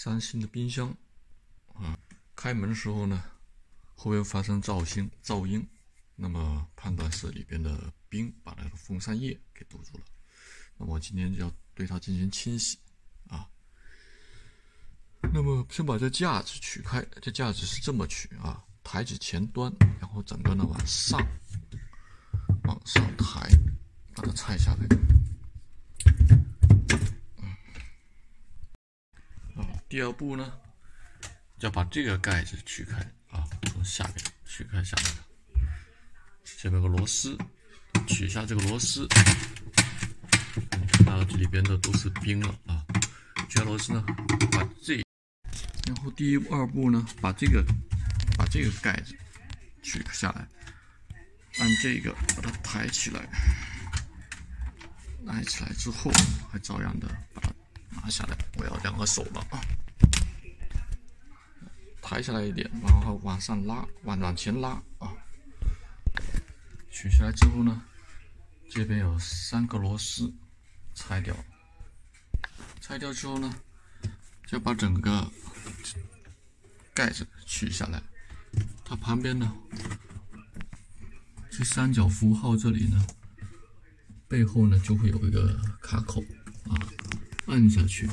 三星的冰箱开门的时候呢，后边发生噪音，那么判断是里边的冰把那个风扇叶给堵住了。那么我今天就要对它进行清洗啊。那么先把这架子取开，这架子是这么取啊，抬起前端，然后整个呢往上抬，把它拆下来。第二步呢，要把这个盖子取开啊，从下面取开下面的，这边有个螺丝，取下这个螺丝，那这里边的都是冰了啊。取下螺丝呢，把然后第二步呢，把这个盖子取下来，按这个把它抬起来，抬起来之后，还照样的把它拿下来。我要2个手了啊。抬下来一点，然后往上拉，往前拉啊。取下来之后呢，这边有3个螺丝，拆掉。拆掉之后呢，就把整个盖子取下来。它旁边呢，这三角符号这里呢，背后呢就会有一个卡口啊，按下去。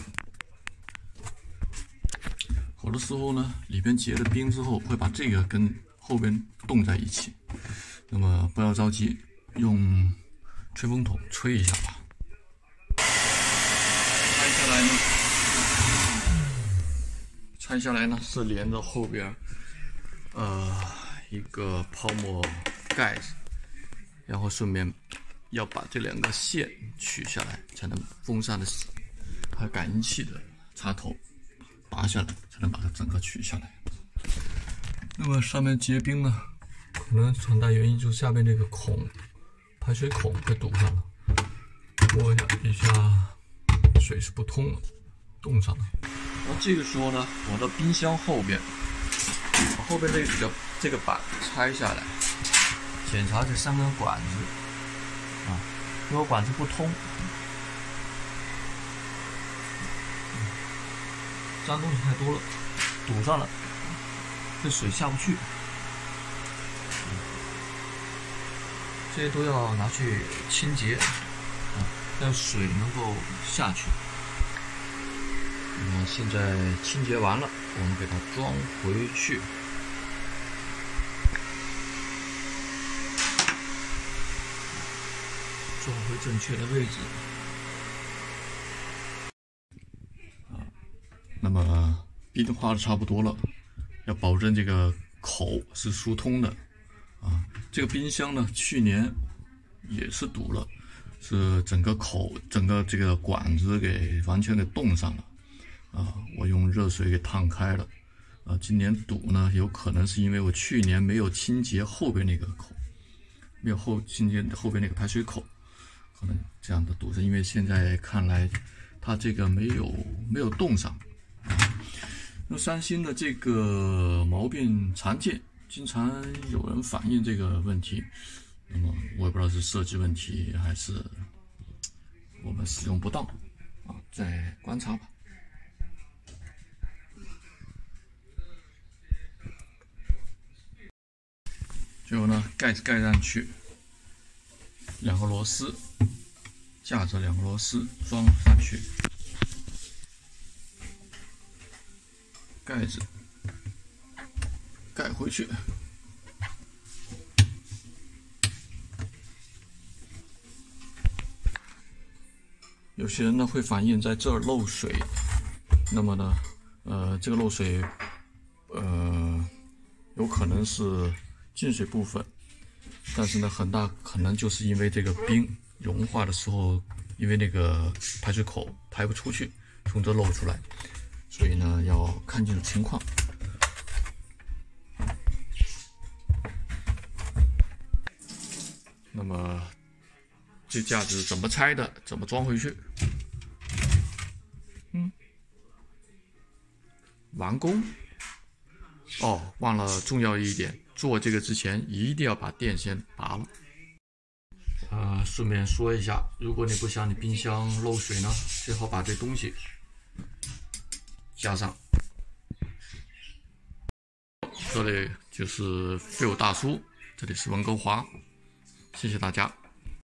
好的时候呢，里边结了冰之后，会把这个跟后边冻在一起。那么不要着急，用吹风筒吹一下吧。拆下来呢是连着后边一个泡沫盖子，然后顺便要把这2个线取下来，才能风扇的还有感应器的插头拔下来，才能把它整个取下来。那么上面结冰呢，可能很大原因就是下面这个排水孔被堵上了，摸一下水是不通了，冻上了。然后这个时候呢，我的冰箱后边，把后边这个板拆下来，检查这3根管子啊，如果管子不通，脏东西太多了，堵上了，这水下不去，这些都要拿去清洁啊，让水能够下去。那现在清洁完了，我们给它装回去。装回正确的位置。那么冰化的差不多了，要保证这个口是疏通的啊。这个冰箱呢，去年也是堵了，是整个这个管子完全给冻上了啊。我用热水给烫开了啊。今年堵呢，有可能是因为我去年没有清洁后边那个口，没有清洁后边那个排水口，可能这样的堵着。因为现在看来，它这个没有冻上。那三星的这个毛病常见，经常有人反映这个问题。那么我也不知道是设计问题还是我们使用不当啊，再观察吧。最后呢，盖子盖上去，2个螺丝，架着2个螺丝装上去。盖子盖回去，有些人呢会反映在这儿漏水，那么呢，这个漏水，有可能是进水部分，但是呢，很大可能就是因为这个冰融化的时候，因为那个排水口排不出去，从这漏出来。所以呢，要看清楚情况。那么，这架子怎么拆的？怎么装回去？完工。哦，忘了重要一点，做这个之前一定要把电线拔了。顺便说一下，如果你不想你冰箱漏水呢，最好把这东西加上。这里就是 Phil 大叔，这里是温哥华，谢谢大家。